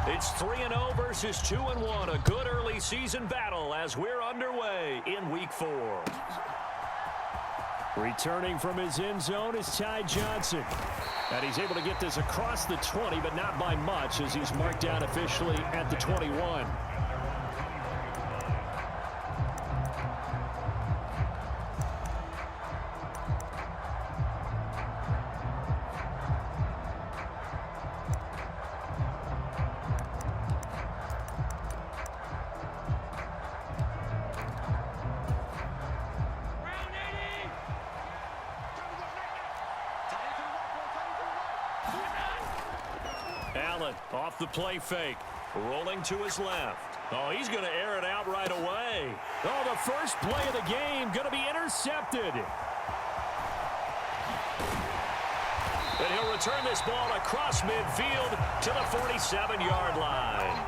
It's 3-0 versus 2-1. A good early season battle as we're underway in Week 4. Returning from his end zone is Ty Johnson. And he's able to get this across the 20, but not by much as he's marked down officially at the 21. Allen off the play fake, rolling to his left. Oh, he's going to air it out right away. Oh, the first play of the game going to be intercepted. And he'll return this ball across midfield to the 47-yard line.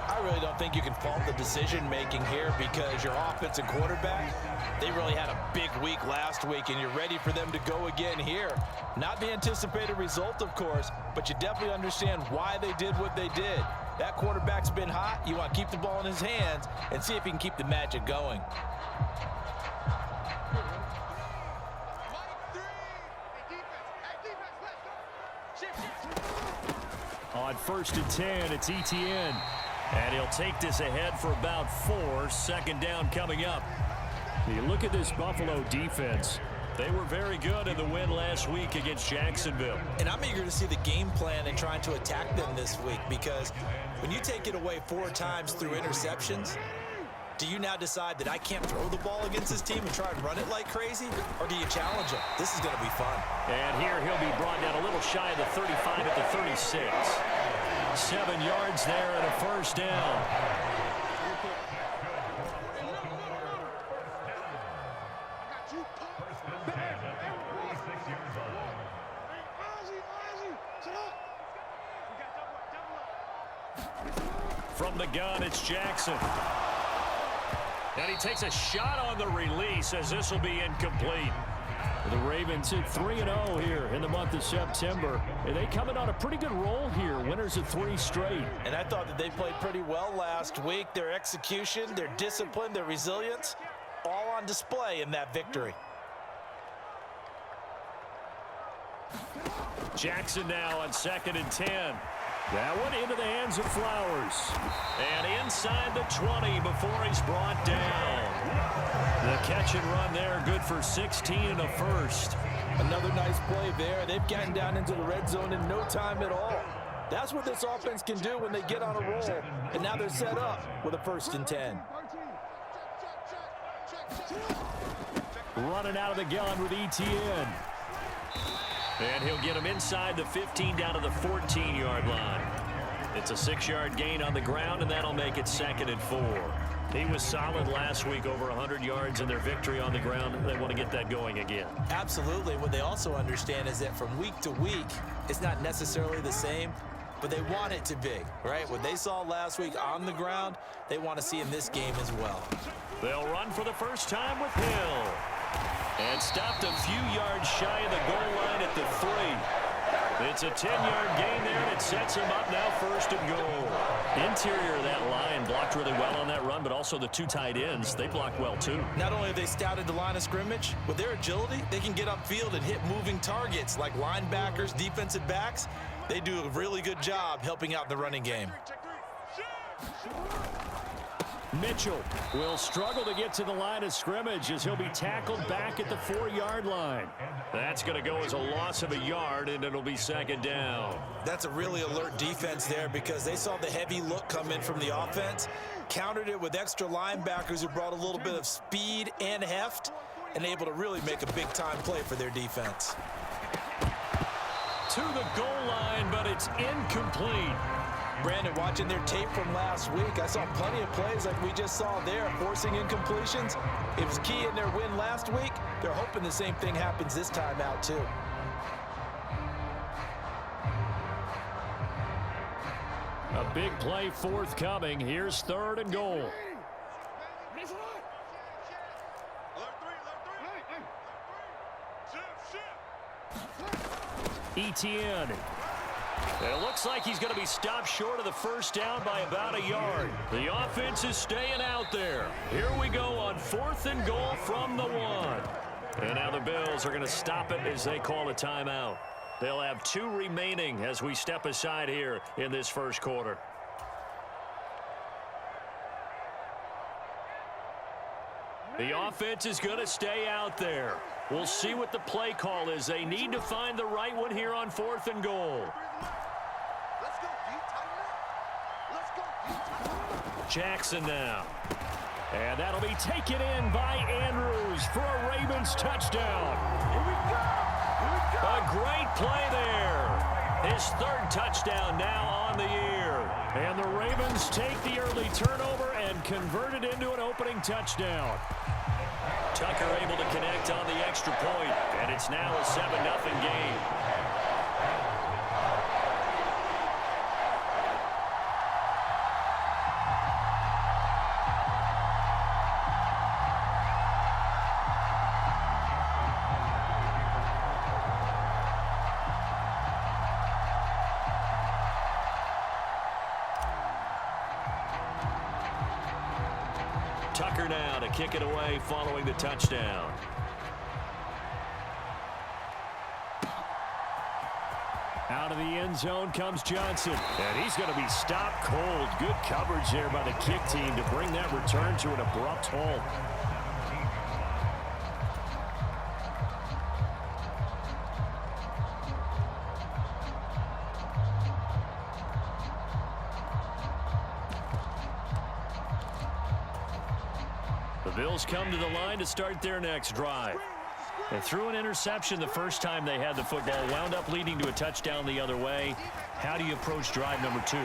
I really don't think you can fault the decision-making here because your offense and quarterback, they really had a big week last week, and you're ready for them to go again here. Not the anticipated result, of course, but you definitely understand why they did what they did. That quarterback's been hot. You want to keep the ball in his hands and see if he can keep the magic going. On 1st and 10, it's Etienne. And he'll take this ahead for about 4. Second down coming up. You look at this Buffalo defense. They were very good in the win last week against Jacksonville. And I'm eager to see the game plan and trying to attack them this week because when you take it away 4 times through interceptions, do you now decide that I can't throw the ball against this team and try and run it like crazy? Or do you challenge them? This is going to be fun. And here he'll be brought down a little shy of the 35 at the 36. 7 yards there and a first down. From the gun, it's Jackson. And he takes a shot on the release as this will be incomplete. The Ravens hit 3-0 here in the month of September. And they coming on a pretty good roll here. Winners of 3 straight. And I thought that they played pretty well last week. Their execution, their discipline, their resilience, all on display in that victory. Jackson now on 2nd and 10. That one into the hands of Flowers. And inside the 20 before he's brought down. The catch and run there, good for 16 and a first. Another nice play there. They've gotten down into the red zone in no time at all. That's what this offense can do when they get on a roll. And now they're set up with a 1st and 10. Running out of the gun with Etienne. And he'll get him inside the 15 down to the 14-yard line. It's a 6-yard gain on the ground, and that'll make it 2nd and 4. He was solid last week, over 100 yards in their victory on the ground. They want to get that going again. Absolutely. What they also understand is that from week to week, it's not necessarily the same, but they want it to be, right? What they saw last week on the ground, they want to see in this game as well. They'll run for the first time with Hill. And stopped a few yards shy of the goal line at the 3. It's a 10-yard gain there, and it sets him up now 1st and goal. Interior of that line blocked really well on that run, but also the 2 tight ends, they blocked well too. Not only have they scouted the line of scrimmage, with their agility, they can get upfield and hit moving targets like linebackers, defensive backs. They do a really good job helping out the running game. Mitchell will struggle to get to the line of scrimmage as he'll be tackled back at the 4-yard line. That's going to go as a loss of a yard, and it'll be 2nd down. That's a really alert defense there because they saw the heavy look come in from the offense, countered it with extra linebackers who brought a little bit of speed and heft, and able to really make a big-time play for their defense. To the goal line, but it's incomplete. Brandon, watching their tape from last week, I saw plenty of plays like we just saw there, forcing incompletions. It was key in their win last week. They're hoping the same thing happens this time out, too. A big play forthcoming. Here's 3rd and goal. ETN. It looks like he's going to be stopped short of the first down by about a yard. The offense is staying out there. Here we go on 4th and goal from the 1. And now the Bills are going to stop it as they call a timeout. They'll have 2 remaining as we step aside here in this first quarter. The offense is going to stay out there. We'll see what the play call is. They need to find the right one here on 4th and goal. Jackson now. And that'll be taken in by Andrews for a Ravens touchdown. A great play there. His 3rd touchdown now on the year. And the Ravens take the early turnover and convert it into an opening touchdown. Tucker able to connect on the extra point, and it's now a 7-0 game. Tucker now to kick it away following the touchdown. Out of the end zone comes Johnson. And he's going to be stopped cold. Good coverage there by the kick team to bring that return to an abrupt halt. The Bills come to the line to start their next drive. They threw an interception the first time they had the football, wound up leading to a touchdown the other way. How do you approach drive number 2?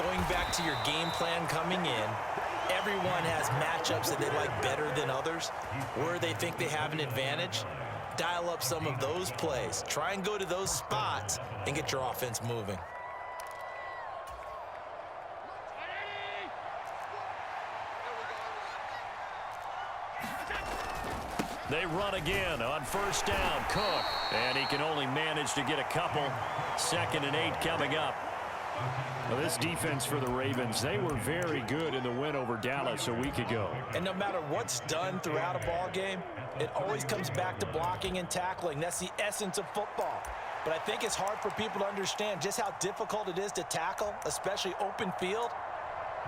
Going back to your game plan coming in, everyone has matchups that they like better than others. Where they think they have an advantage, dial up some of those plays. Try and go to those spots and get your offense moving. They run again on first down. Cook. And he can only manage to get a couple. 2nd and 8 coming up. Well, this defense for the Ravens, they were very good in the win over Dallas a week ago. And no matter what's done throughout a ball game, it always comes back to blocking and tackling. That's the essence of football. But I think it's hard for people to understand just how difficult it is to tackle, especially open field.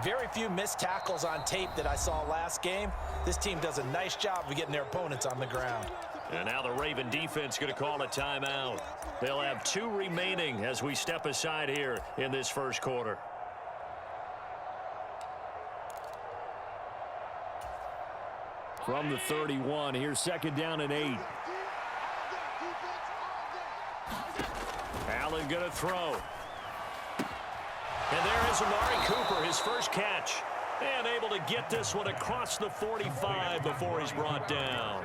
Very few missed tackles on tape that I saw last game. This team does a nice job of getting their opponents on the ground. And now the Raven defense going to call a timeout. They'll have 2 remaining as we step aside here in this first quarter. From the 31, here's 2nd down and 8. Allen going to throw. And there is Amari Cooper, his first catch. And able to get this one across the 45 before he's brought down.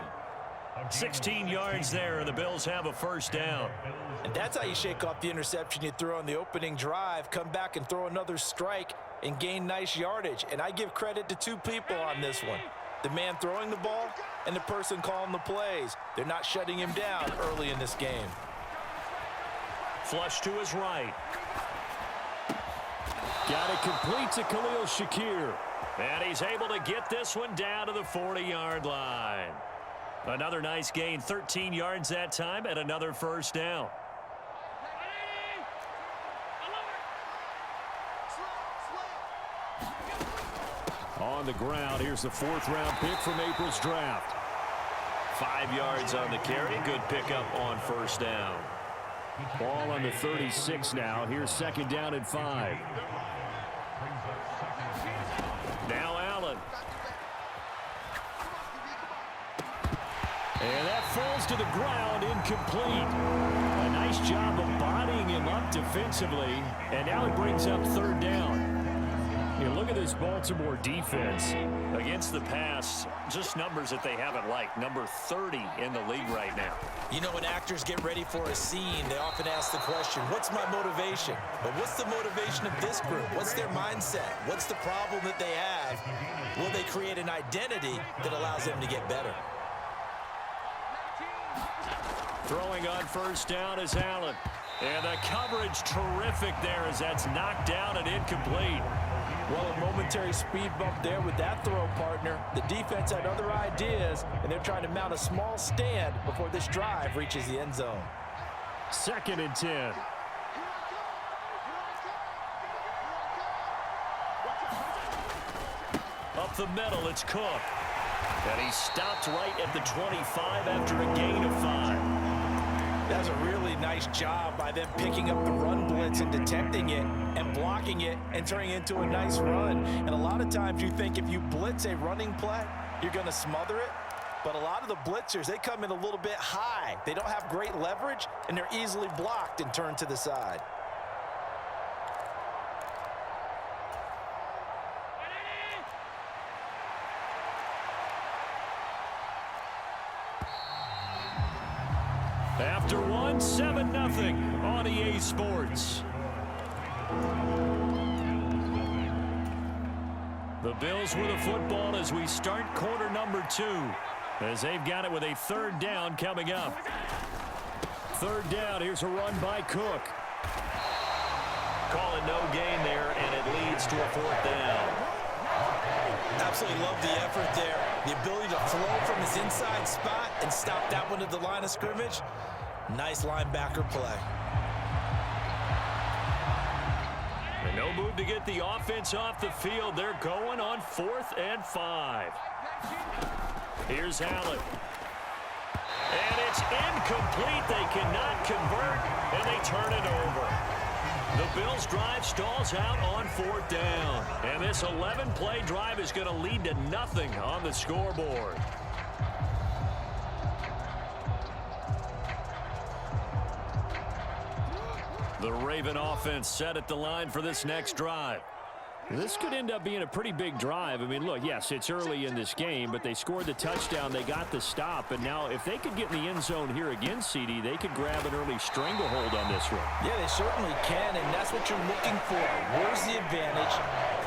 16 yards there, and the Bills have a first down. And that's how you shake off the interception you threw on the opening drive, come back and throw another strike and gain nice yardage. And I give credit to 2 people on this one. The man throwing the ball and the person calling the plays. They're not shutting him down early in this game. Flush to his right. Got it complete to Khalil Shakir. And he's able to get this one down to the 40-yard line. Another nice gain, 13 yards that time, and another first down. On the ground, here's the 4th-round pick from April's draft. 5 yards on the carry. Good pickup on first down. Ball on the 36 now. Here's 2nd down and 5. Now Allen. And that falls to the ground, incomplete. A nice job of bodying him up defensively. And now it brings up 3rd down. You look at at this Baltimore defense against the pass, just numbers that they haven't liked. Number 30 in the league right now. You know, when actors get ready for a scene, they often ask the question, what's my motivation? But what's the motivation of this group? What's their mindset? What's the problem that they have? Will they create an identity that allows them to get better? Throwing on first down is Allen. And the coverage terrific there as that's knocked down and incomplete. Well, a momentary speed bump there with that throw, partner. The defense had other ideas, and they're trying to mount a small stand before this drive reaches the end zone. 2nd and 10. Up the middle, it's Cook. And he stopped right at the 25 after a gain of 5. That's a really nice job by them picking up the run blitz and detecting it and blocking it and turning it into a nice run. And a lot of times you think if you blitz a running play, you're going to smother it. But a lot of the blitzers, they come in a little bit high. They don't have great leverage, and they're easily blocked and turned to the side. After one, 7-0 on EA Sports. The Bills with a football as we start quarter number 2. As they've got it with a 3rd down coming up. 3rd down, here's a run by Cook. Calling no gain there, and it leads to a 4th down. Absolutely love the effort there. The ability to flow from his inside spot and stop that one at the line of scrimmage. Nice linebacker play. And no move to get the offense off the field. They're going on 4th and 5. Here's Allen. And it's incomplete. They cannot convert, and they turn it over. The Bills' drive stalls out on 4th down. And this 11-play drive is going to lead to nothing on the scoreboard. The Raven offense set at the line for this next drive. This could end up being a pretty big drive. I mean, look, yes, it's early in this game, but they scored the touchdown. They got the stop. And now if they could get in the end zone here again, CD, they could grab an early stranglehold on this one. Yeah, they certainly can, and that's what you're looking for. Where's the advantage?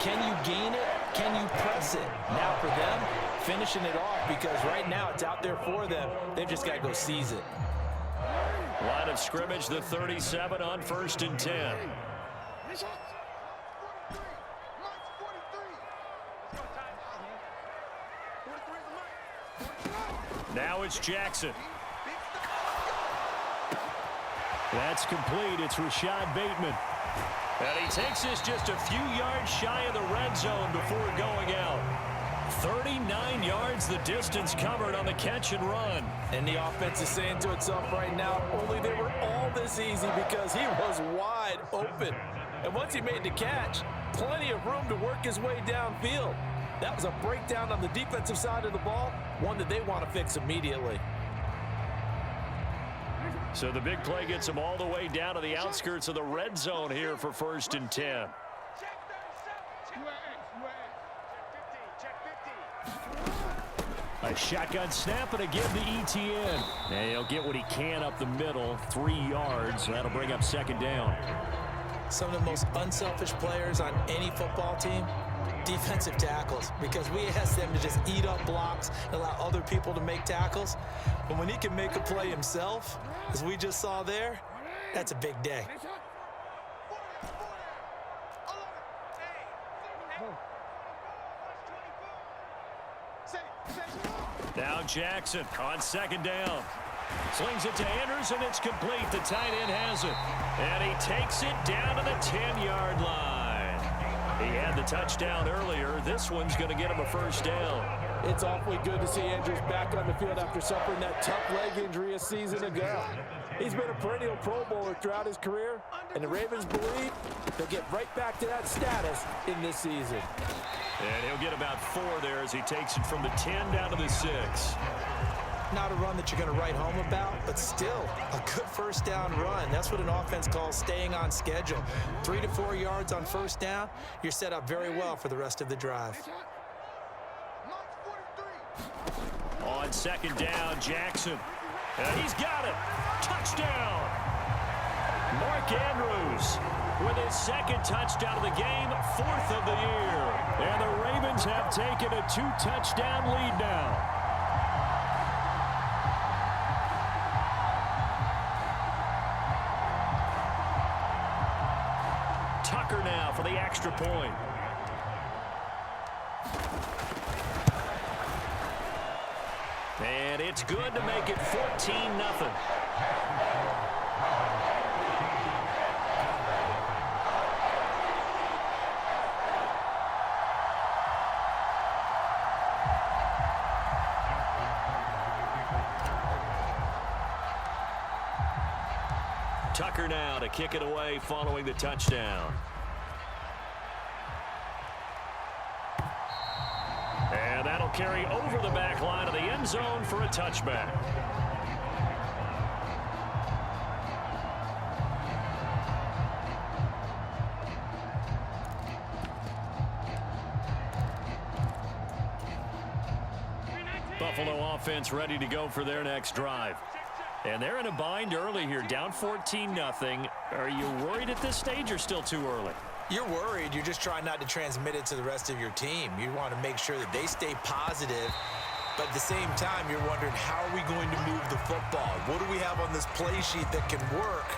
Can you gain it? Can you press it? Now for them, finishing it off, because right now it's out there for them. They've just got to go seize it. Line of scrimmage, the 37 on 1st and 10. Now it's Jackson. That's complete. It's Rashad Bateman. And he takes this just a few yards shy of the red zone before going out. 39 yards the distance covered on the catch and run. And the offense is saying to itself right now, only they were all this easy because he was wide open. And once he made the catch, plenty of room to work his way downfield. That was a breakdown on the defensive side of the ball, one that they want to fix immediately. So the big play gets them all the way down to the outskirts of the red zone here for 1st and 10. A shotgun snap and a give to ETN. And he'll get what he can up the middle, 3 yards. That'll bring up 2nd down. Some of the most unselfish players on any football team, defensive tackles, because we ask them to just eat up blocks and allow other people to make tackles. But when he can make a play himself, as we just saw there, that's a big day. Now Jackson on 2nd down. Slings it to Andrews, and it's complete. The tight end has it. And he takes it down to the 10-yard line. He had the touchdown earlier. This one's going to get him a 1st down. It's awfully good to see Andrews back on the field after suffering that tough leg injury a season ago. He's been a perennial Pro Bowler throughout his career, and the Ravens believe they'll get right back to that status in this season. And he'll get about 4 there as he takes it from the 10 down to the 6. Not a run that you're going to write home about, but still a good first down run. That's what an offense calls staying on schedule. 3 to 4 yards on first down, you're set up very well for the rest of the drive. On second down, Jackson. And he's got it. Touchdown. Mark Andrews with his second touchdown of the game, 4th of the year. And the Ravens have taken a 2-touchdown lead now. Tucker now for the extra point. And it's good to make it 14-0. Tucker now to kick it away following the touchdown. And that'll carry over the back line of the end zone for a touchback. Buffalo offense ready to go for their next drive. And they're in a bind early here, down 14-0. Are you worried at this stage or still too early? You're worried. You're just trying not to transmit it to the rest of your team. You want to make sure that they stay positive. But at the same time, you're wondering, how are we going to move the football? What do we have on this play sheet that can work?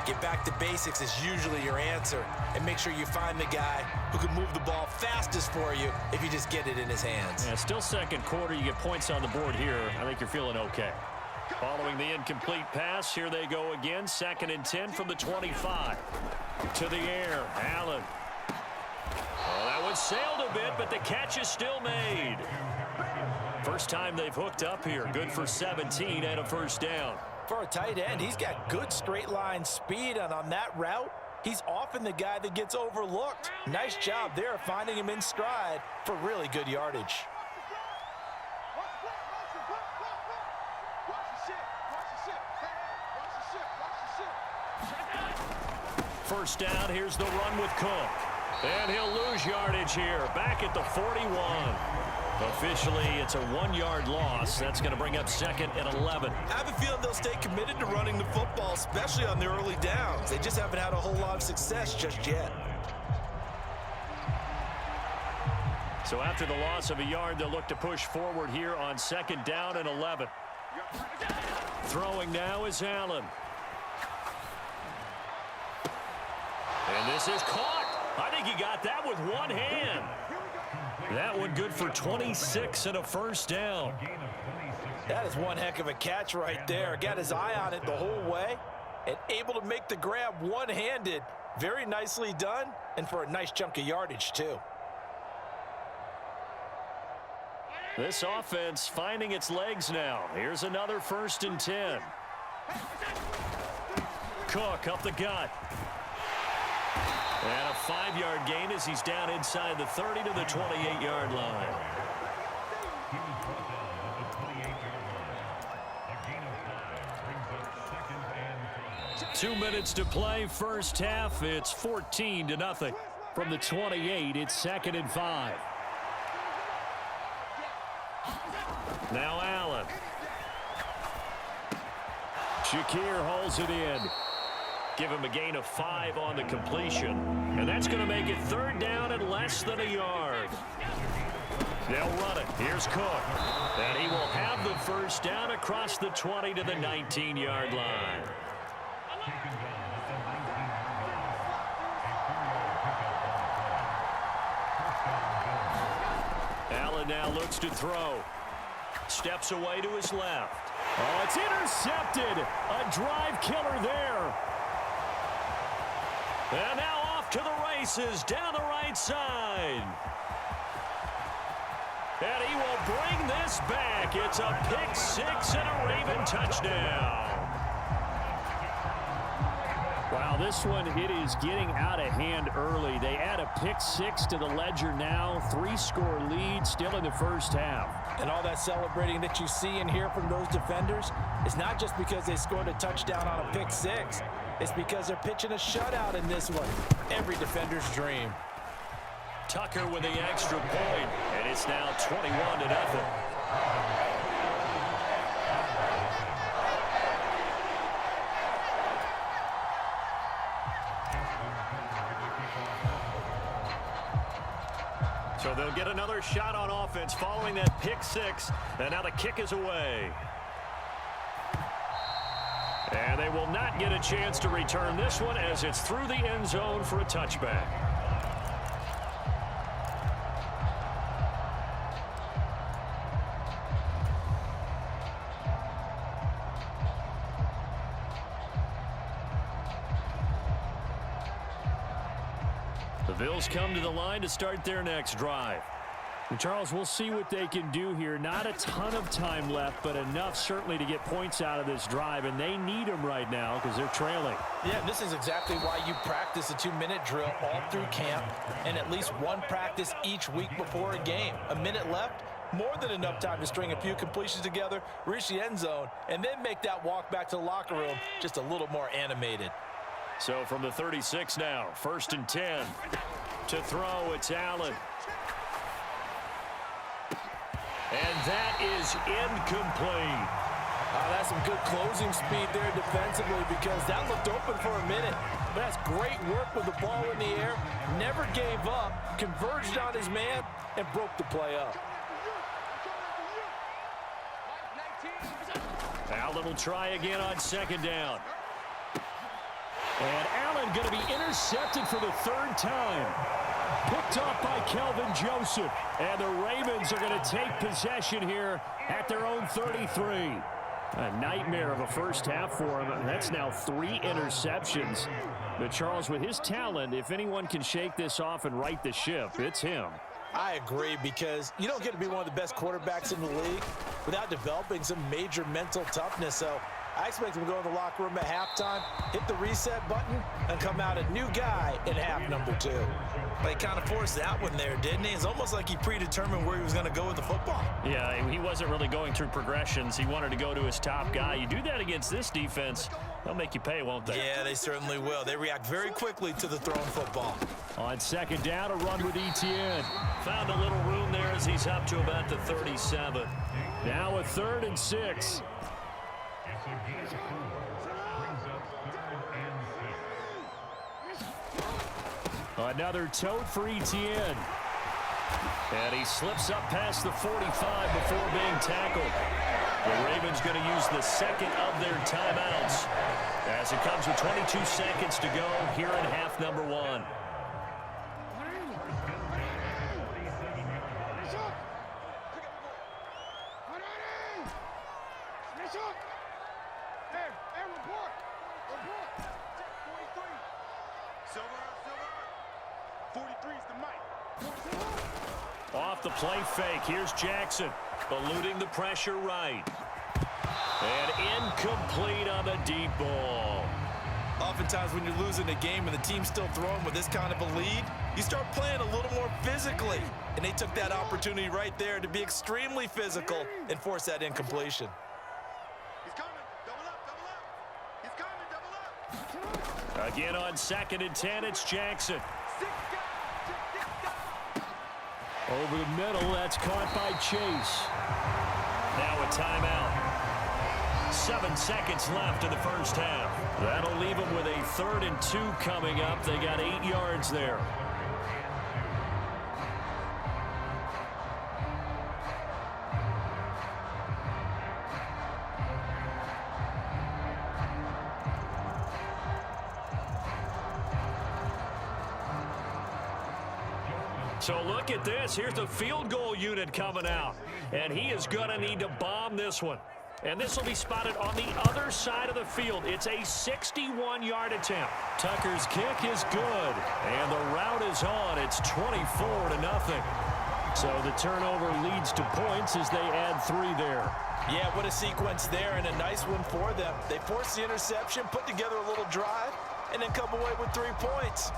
Get back to basics is usually your answer. And make sure you find the guy who can move the ball fastest for you if you just get it in his hands. Yeah, still second quarter. You get points on the board here. I think you're feeling okay. Following the incomplete pass, here they go again. 2nd and 10 from the 25. To the air, Allen. Oh, that one sailed a bit, but the catch is still made. First time they've hooked up here. Good for 17 and a first down. For a tight end, he's got good straight line speed, and on that route, he's often the guy that gets overlooked. Nice job there finding him in stride for really good yardage. First down, here's the run with Cook. And he'll lose yardage here, back at the 41. Officially, it's a 1-yard loss. That's going to bring up 2nd and 11. I have a feeling they'll stay committed to running the football, especially on their early downs. They just haven't had a whole lot of success just yet. So after the loss of a yard, they'll look to push forward here on 2nd down and 11. Throwing now is Allen. And this is caught. I think he got that with one hand. That one good for 26 and a first down. That is one heck of a catch right there. Got his eye on it the whole way and able to make the grab one-handed. Very nicely done, and for a nice chunk of yardage, too. This offense finding its legs now. Here's another 1st and 10. Cook up the gut. And a 5-yard gain as he's down inside the 30 to the 28-yard line. Two minutes to play, first half. It's 14-0. From the 28, it's 2nd and 5. Now Allen. Shakir holds it in. Give him a gain of 5 on the completion. And that's going to make it 3rd down and less than a yard. They'll run it. Here's Cook. And he will have the first down across the 20 to the 19-yard line. Allen now looks to throw. Steps away to his left. Oh, it's intercepted. A drive killer there. And now off to the races down the right side. And he will bring this back. It's a pick 6 and a Raven touchdown. Wow, Well, this one, it is getting out of hand early. They add a pick-6 to the ledger now. 3-score lead still in the first half. And all that celebrating that you see and hear from those defenders is not just because they scored a touchdown on a pick-6. It's because they're pitching a shutout in this one. Every defender's dream. Tucker with the extra point, and it's now 21-0. So they'll get another shot on offense following that pick-6, and now the kick is away. And they will not get a chance to return this one as it's through the end zone for a touchback. The Bills come to the line to start their next drive. And Charles, we'll see what they can do here. Not a ton of time left, but enough certainly to get points out of this drive, and they need them right now because they're trailing. Yeah, this is exactly why you practice a 2-minute drill all through camp and at least one practice each week before a game. A minute left, more than enough time to string a few completions together, reach the end zone, and then make that walk back to the locker room just a little more animated. So from the 36 now, 1st and 10. To throw, it's Allen. And that is incomplete. That's some good closing speed there defensively because that looked open for a minute. But that's great work with the ball in the air. Never gave up, converged on his man, and broke the play up. Allen will try again on 2nd down. And Allen going to be intercepted for the 3rd time. Picked off by Kelvin Joseph. And the Ravens are going to take possession here at their own 33. A nightmare of a first half for him. That's now 3 interceptions. But Charles, with his talent, if anyone can shake this off and right the ship, it's him. I agree, because you don't get to be one of the best quarterbacks in the league without developing some major mental toughness. So I expect him to go in the locker room at halftime, hit the reset button, and come out a new guy in half number 2. But he kind of forced that one there, didn't he? It's almost like he predetermined where he was going to go with the football. Yeah, he wasn't really going through progressions. He wanted to go to his top guy. You do that against this defense, they'll make you pay, won't they? Yeah, they certainly will. They react very quickly to the thrown football. On 2nd down, a run with Etienne. Found a little room there as he's up to about the 37. Now a 3rd and 6. Another tote for Etienne. And he slips up past the 45 before being tackled. The Ravens going to use the 2nd of their timeouts as it comes with 22 seconds to go here in half number 1. Off the play fake, here's Jackson, eluding the pressure right. And incomplete on the deep ball. Oftentimes when you're losing a game and the team's still throwing with this kind of a lead, you start playing a little more physically. And they took that opportunity right there to be extremely physical and force that incompletion. He's coming, double up. He's coming, double up. Again on 2nd and 10, it's Jackson. Over the middle, that's caught by Chase. Now a timeout. 7 seconds left in the first half. That'll leave them with a 3rd and 2 coming up. They got 8 yards there. So look at this. Here's the field goal unit coming out. And he is going to need to bomb this one. And this will be spotted on the other side of the field. It's a 61-yard attempt. Tucker's kick is good. And the route is on. It's 24-0. So the turnover leads to points as they add 3 there. Yeah, what a sequence there, and a nice one for them. They forced the interception, put together a little drive, and then come away with 3 points.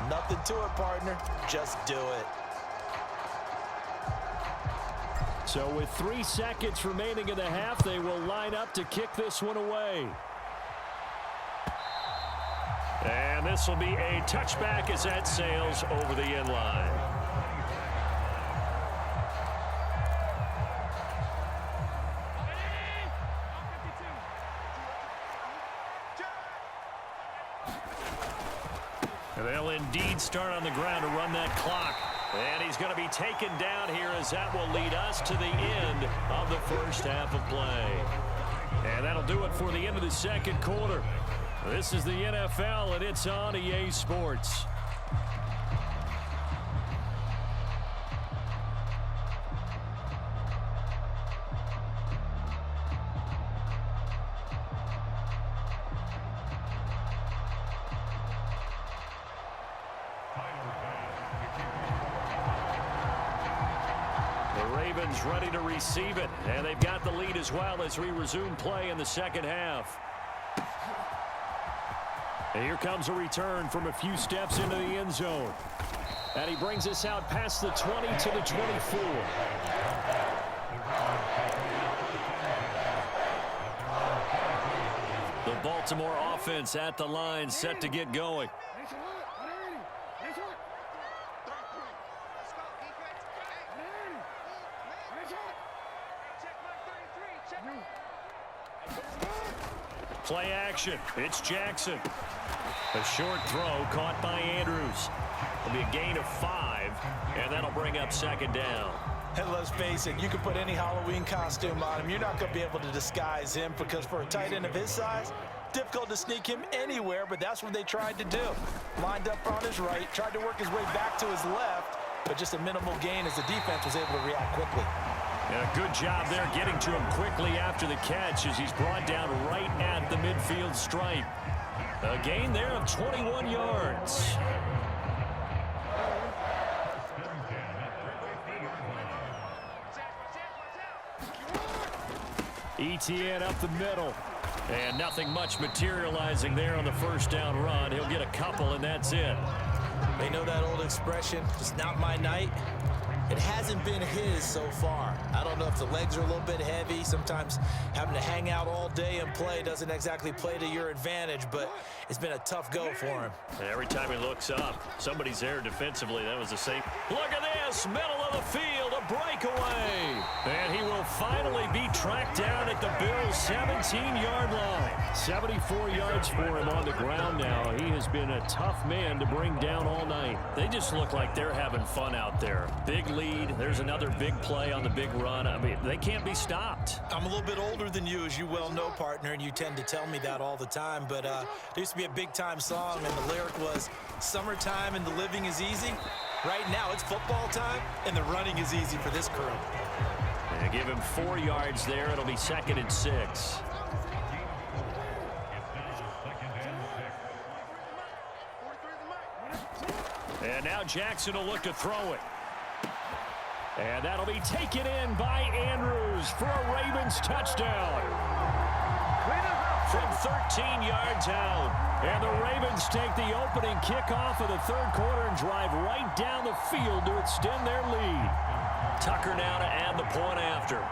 Nothing to it, partner. Just do it. So with 3 seconds remaining in the half, they will line up to kick this one away. And this will be a touchback as that sails over the end line. They'll indeed start on the ground to run that clock. And he's going to be taken down here as that will lead us to the end of the first half of play. And that'll do it for the end of the second quarter. This is the NFL, and it's on EA Sports. Ready to receive it, and they've got the lead as well as we resume play in the second half. And here comes a return from a few steps into the end zone. And he brings us out past the 20 to the 24. The Baltimore offense at the line, set to get going. Play action. It's Jackson. A short throw caught by Andrews. It'll be a gain of 5, and that'll bring up second down. And let's face it, you can put any Halloween costume on him. You're not going to be able to disguise him because for a tight end of his size, difficult to sneak him anywhere, but that's what they tried to do. Lined up on his right, tried to work his way back to his left, but just a minimal gain as the defense was able to react quickly. Yeah, good job there getting to him quickly after the catch as he's brought down right at the midfield stripe. A gain there of 21 yards. ETN up the middle. And nothing much materializing there on the first down run. He'll get a couple, and that's it. They know that old expression, it's not my night. It hasn't been his so far. I don't know if the legs are a little bit heavy. Sometimes having to hang out all day and play doesn't exactly play to your advantage, but it's been a tough go for him. Every time he looks up, somebody's there defensively. That was the same. Look at this, middle of the field, a breakaway. And he will finally be tracked down at the Bills' 17-yard line. 74 yards for him on the ground now. He has been a tough man to bring down all night. They just look like they're having fun out there. Big lead. There's another big play on the big run. I mean, they can't be stopped. I'm a little bit older than you, as you well know, partner, and you tend to tell me that all the time, but there used to be a big-time song, and the lyric was, "Summertime and the living is easy." Right now, it's football time, and the running is easy for this crew. They give him 4 yards there. It'll be 2nd and 6. And now Jackson will look to throw it. And that'll be taken in by Andrews for a Ravens touchdown. From 13 yards out. And the Ravens take the opening kickoff of the third quarter and drive right down the field to extend their lead. Tucker now to add the point after.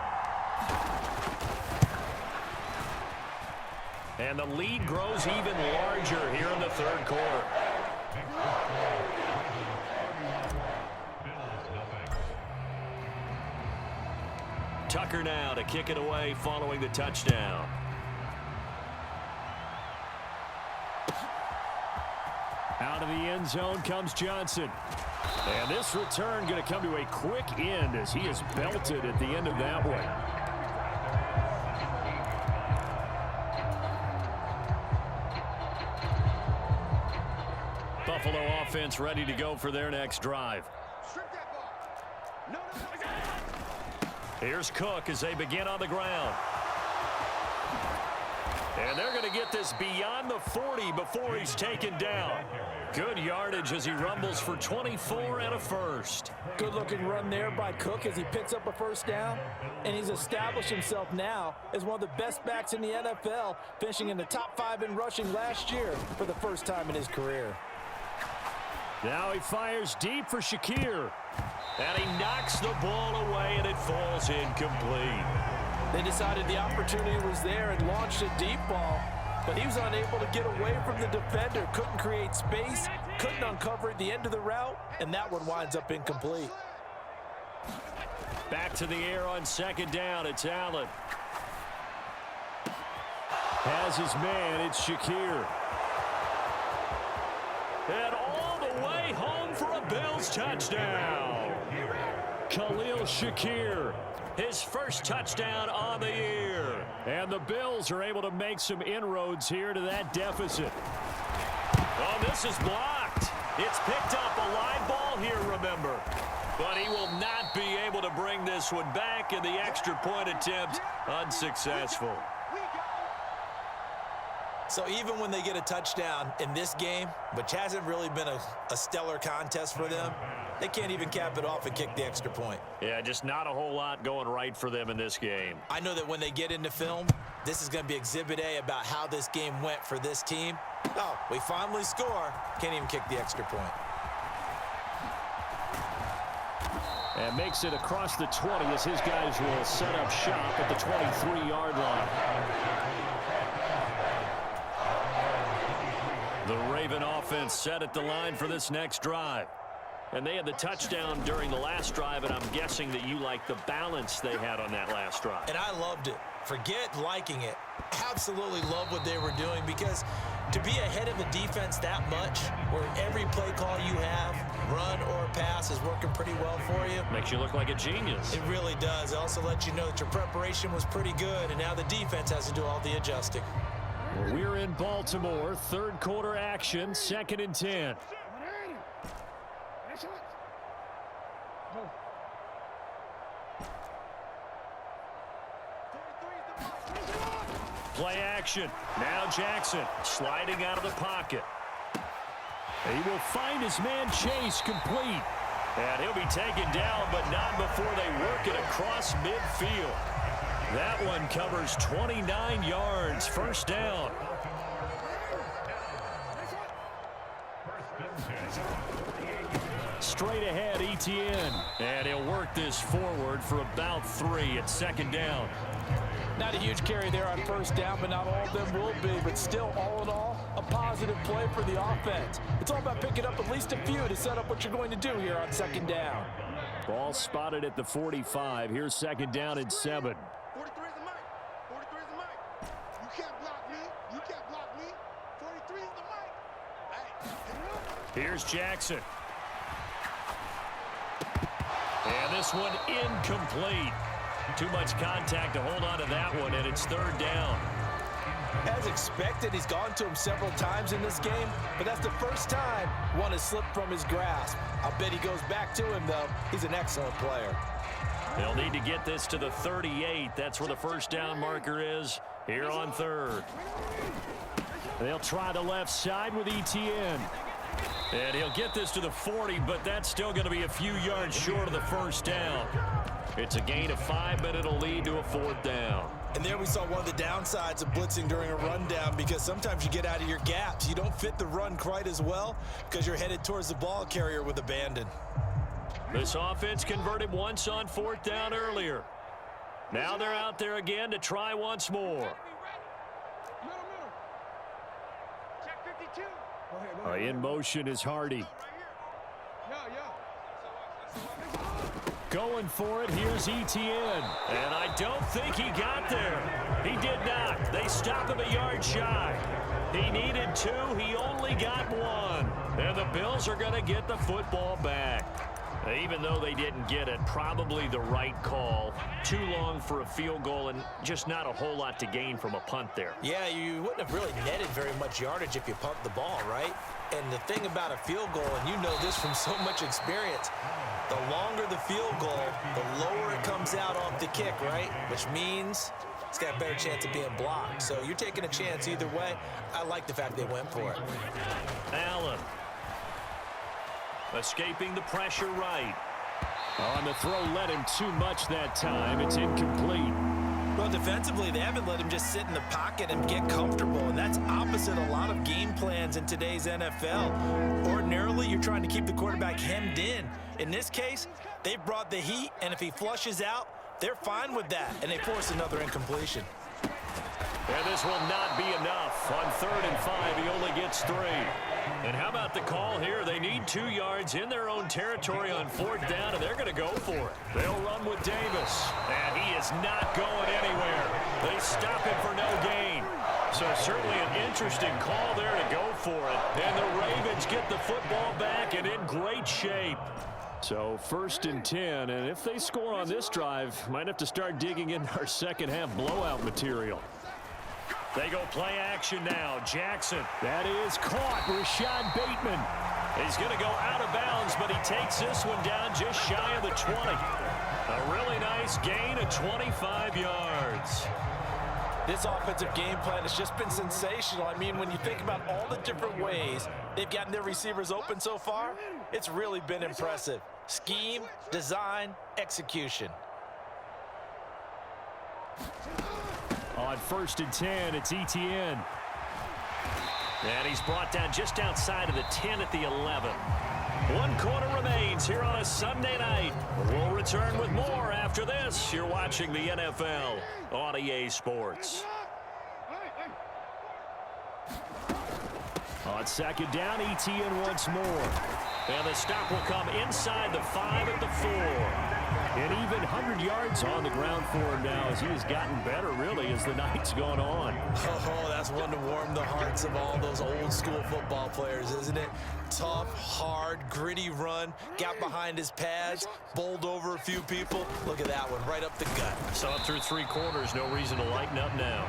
And the lead grows even larger here in the third quarter. Tucker now to kick it away following the touchdown. Out of the end zone comes Johnson. And this return going to come to a quick end as he is belted at the end of that one. Buffalo offense ready to go for their next drive. Here's Cook as they begin on the ground. And they're going to get this beyond the 40 before he's taken down. Good yardage as he rumbles for 24 and a first. Good-looking run there by Cook as he picks up a first down. And he's established himself now as one of the best backs in the NFL, finishing in the top 5 in rushing last year for the first time in his career. Now he fires deep for Shakir. And he knocks the ball away, and it falls incomplete. They decided the opportunity was there and launched a deep ball, but he was unable to get away from the defender, couldn't create space, couldn't uncover at the end of the route, and that one winds up incomplete. Back to the air on second down. It's Allen. Has his man. It's Shakir. And all the way home for a Bills touchdown. Khalil Shakir, his first touchdown on the year. And the Bills are able to make some inroads here to that deficit. Oh, this is blocked. It's picked up a live ball here, remember. But he will not be able to bring this one back, and the extra point attempt unsuccessful. So even when they get a touchdown in this game, which hasn't really been a stellar contest for them, they can't even cap it off and kick the extra point. Yeah, just not a whole lot going right for them in this game. I know that when they get into film, this is going to be Exhibit A about how this game went for this team. Oh, we finally score. Can't even kick the extra point. And makes it across the 20 as his guys will set up shop at the 23-yard line. The Raven offense set at the line for this next drive. And they had the touchdown during the last drive, and I'm guessing that you like the balance they had on that last drive. And I loved it. Forget liking it. Absolutely love what they were doing, because to be ahead of a defense that much, where every play call you have, run or pass, is working pretty well for you. Makes you look like a genius. It really does. It also lets you know that your preparation was pretty good, and now the defense has to do all the adjusting. We're in Baltimore, third quarter action, 2nd and 10. Play action. Now Jackson sliding out of the pocket. He will find his man Chase complete. And he'll be taken down, but not before they work it across midfield. That one covers 29 yards. First down. Straight ahead, Etienne. And he'll work this forward for about 3 at 2nd down. Not a huge carry there on first down, but not all of them will be. But still, all in all, a positive play for the offense. It's all about picking up at least a few to set up what you're going to do here on 2nd down. Ball spotted at the 45. Here's 2nd down and 7. 43 is the mic. 43 is the mic. You can't block me. You can't block me. 43 is the mic. Hey. Here's Jackson. And this one incomplete. Too much contact to hold on to that one, and it's 3rd down. As expected, he's gone to him several times in this game, but that's the first time one has slipped from his grasp. I'll bet he goes back to him, though. He's an excellent player. They'll need to get this to the 38. That's where the first down marker is here on 3rd. They'll try the left side with Etienne. And he'll get this to the 40, but that's still going to be a few yards short of the first down. It's a gain of 5, but it'll lead to a 4th down. And there we saw one of the downsides of blitzing during a rundown, because sometimes you get out of your gaps. You don't fit the run quite as well because you're headed towards the ball carrier with abandon. This offense converted once on 4th down earlier. Now they're out there again to try once more. In motion is Hardy. Going for it, here's Etienne. And I don't think he got there. He did not. They stop him a yard shy. He needed 2. He only got 1. And the Bills are going to get the football back. Even though they didn't get it, probably the right call. Too long for a field goal and just not a whole lot to gain from a punt there. Yeah, you wouldn't have really netted very much yardage if you pumped the ball, right? And the thing about a field goal, and you know this from so much experience, the longer the field goal, the lower it comes out off the kick, right? Which means it's got a better chance of being blocked. So you're taking a chance either way. I like the fact they went for it. Allen. Escaping the pressure right. On the throw, let him too much that time. It's incomplete. Well, defensively, they haven't let him just sit in the pocket and get comfortable, and that's opposite a lot of game plans in today's NFL. Ordinarily, you're trying to keep the quarterback hemmed in. In this case, they brought the heat, and if he flushes out, they're fine with that, and they force another incompletion. And this will not be enough. On 3rd and 5, he only gets 3. And how about the call here? They need 2 yards in their own territory on 4th down, and they're going to go for it. They'll run with Davis, and he is not going anywhere. They stop him for no gain. So certainly an interesting call there to go for it. And the Ravens get the football back and in great shape. So 1st and 10, and if they score on this drive, might have to start digging in our second half blowout material. They go play action now. Jackson. That is caught. Rashad Bateman. He's going to go out of bounds, but he takes this one down just shy of the 20. A really nice gain of 25 yards. This offensive game plan has just been sensational. I mean, when you think about all the different ways they've gotten their receivers open so far, it's really been impressive. Scheme, design, execution. On 1st and 10, it's Etienne. And he's brought down just outside of the 10 at the 11. 1 quarter remains here on a Sunday night. We'll return with more after this. You're watching the NFL on EA Sports. On 2nd down, Etienne once more. And the stop will come inside the 5 at the 4. And even 100 yards on the ground for him now as he has gotten better, really, as the night's gone on. Oh, that's one to warm the hearts of all those old-school football players, isn't it? Tough, hard, gritty run, got behind his pads, bowled over a few people. Look at that one, right up the gut. So through 3 quarters, no reason to lighten up now.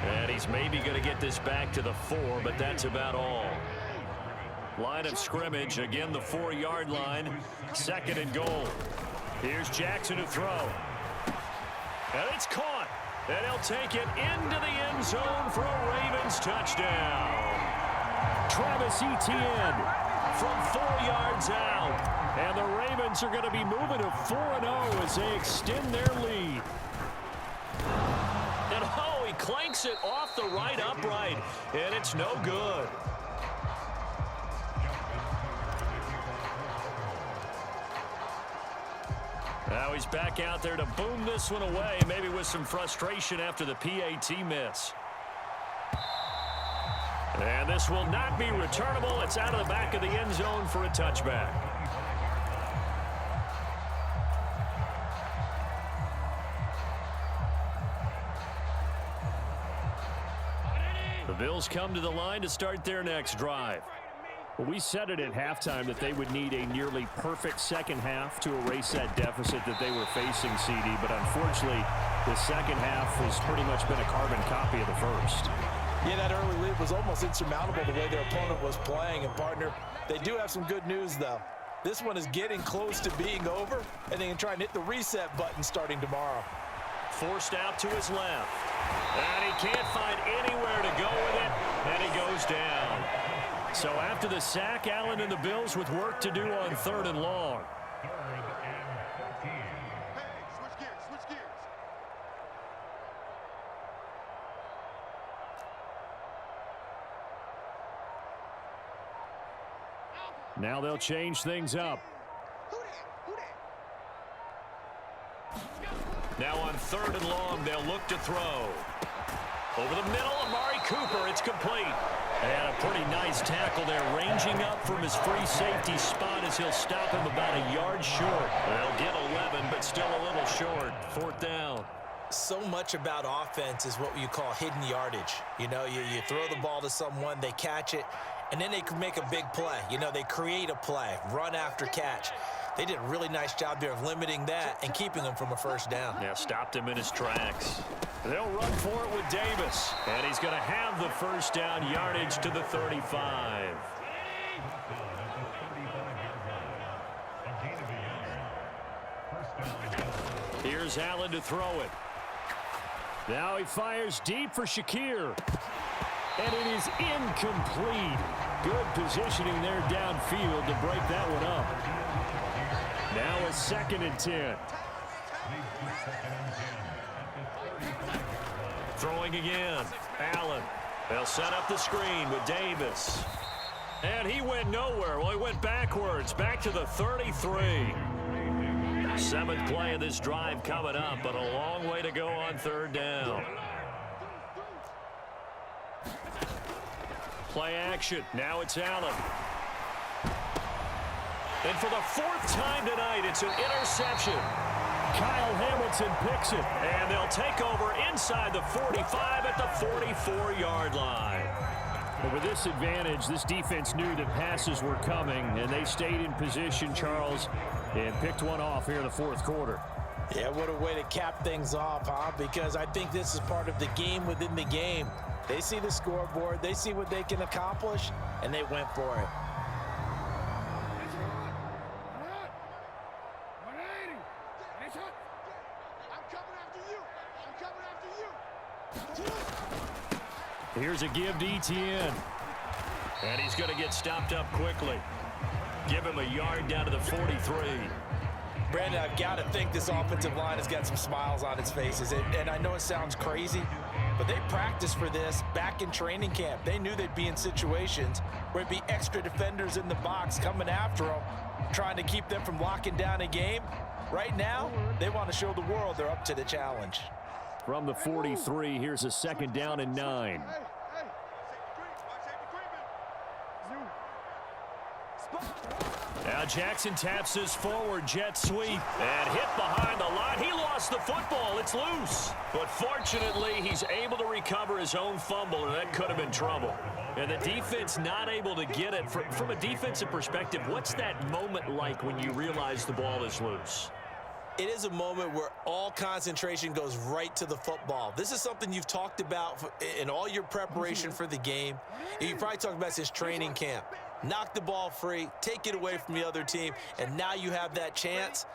And he's maybe going to get this back to the 4, but that's about all. Line of scrimmage, again the 4-yard line, 2nd and goal. Here's Jackson to throw. And it's caught. And he'll take it into the end zone for a Ravens touchdown. Travis Etienne from 4 yards out. And the Ravens are going to be moving to 4-0 as they extend their lead. And oh, he clanks it off the right upright. And it's no good. Now he's back out there to boom this one away, maybe with some frustration after the PAT miss. And this will not be returnable. It's out of the back of the end zone for a touchback. The Bills come to the line to start their next drive. Well, we said it at halftime that they would need a nearly perfect second half to erase that deficit that they were facing, CD. But unfortunately, the second half has pretty much been a carbon copy of the first. Yeah, that early lead was almost insurmountable the way their opponent was playing. And, partner, they do have some good news, though. This one is getting close to being over, and they can try and hit the reset button starting tomorrow. Forced out to his left. And he can't find anywhere to go with it, and he goes down. So after the sack, Allen and the Bills with work to do on 3rd and long. Hey, switch gears. Now they'll change things up. Now on 3rd and long, they'll look to throw. Over the middle, Amari Cooper, it's complete. And a pretty nice tackle there, ranging up from his free safety spot as he'll stop him about a yard short. They'll get 11, but still a little short. 4th down. So much about offense is what you call hidden yardage. You know, you throw the ball to someone, they catch it, and then they can make a big play. You know, they create a play, run after catch. They did a really nice job there of limiting that and keeping him from a 1st down. Yeah, stopped him in his tracks. They'll run for it with Davis. And he's going to have the 1st down, yardage to the 35. Here's Allen to throw it. Now he fires deep for Shakir. And it is incomplete. Good positioning there downfield to break that one up. Now a 2nd and 10. Throwing again. Allen. They'll set up the screen with Davis. And he went nowhere. Well, he went backwards. Back to the 33. 7th play of this drive coming up, but a long way to go on 3rd down. Play action. Now it's Allen. And for the 4th time tonight, it's an interception. Kyle Hamilton picks it. And they'll take over inside the 45 at the 44-yard line. But with this advantage, this defense knew that passes were coming, and they stayed in position, Charles, and picked one off here in the 4th quarter. Yeah, what a way to cap things off, huh? Because I think this is part of the game within the game. They see the scoreboard, they see what they can accomplish, and they went for it. Here's a give to Etienne. And he's going to get stopped up quickly. Give him a yard down to the 43. Brandon, I've got to think this offensive line has got some smiles on its faces. And I know it sounds crazy, but they practiced for this back in training camp. They knew they'd be in situations where there'd be extra defenders in the box coming after them, trying to keep them from locking down a game. Right now, they want to show the world they're up to the challenge. From the 43, here's a 2nd down and 9. Now Jackson taps his forward jet sweep and hit behind the line. He lost the football. It's loose. But fortunately, he's able to recover his own fumble, or that could have been trouble. And the defense not able to get it. From a defensive perspective, what's that moment like when you realize the ball is loose? It is a moment where all concentration goes right to the football. This is something you've talked about in all your preparation for the game. You probably talked about since training camp. Knock the ball free, take it away from the other team, and now you have that chance.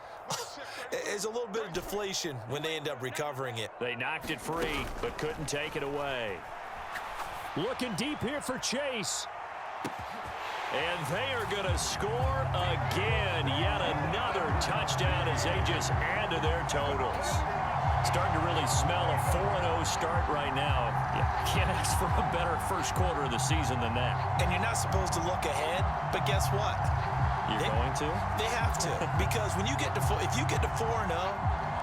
There's a little bit of deflation when they end up recovering it. They knocked it free, but couldn't take it away. Looking deep here for Chase. And they are going to score again. Yet another touchdown as they just add to their totals. Starting to really smell a 4-0 start right now. You can't ask for a better first quarter of the season than that. And you're not supposed to look ahead, but guess what? You're going to? They have to. Because when you get to if you get to 4-0,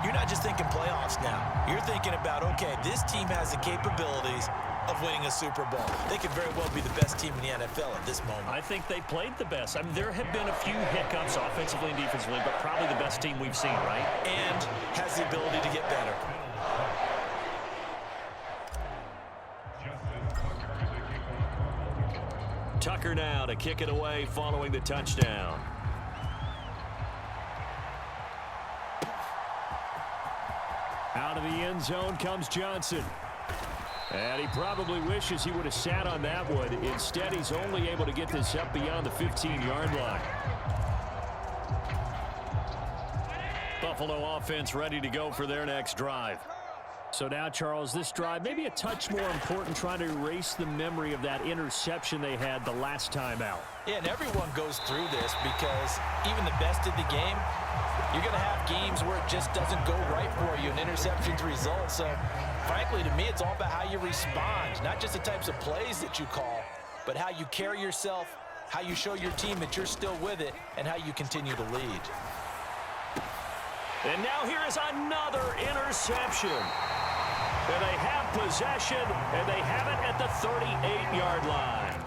you're not just thinking playoffs now. You're thinking about, okay, this team has the capabilities of winning a Super Bowl. They could very well be the best team in the NFL at this moment. I think they played the best. I mean, there have been a few hiccups offensively and defensively, but probably the best team we've seen, right? And has the ability to get better. Tucker now to kick it away following the touchdown. Out of the end zone comes Johnson. And he probably wishes he would have sat on that one. Instead, he's only able to get this up beyond the 15-yard line. Buffalo offense ready to go for their next drive. So now, Charles, this drive maybe a touch more important, trying to erase the memory of that interception they had the last time out. Yeah, and everyone goes through this because even the best in the game, you're going to have games where it just doesn't go right for you, and interceptions result. So, frankly, to me, it's all about how you respond, not just the types of plays that you call, but how you carry yourself, how you show your team that you're still with it, and how you continue to lead. And now here is another interception. And they have possession, and they have it at the 38-yard line.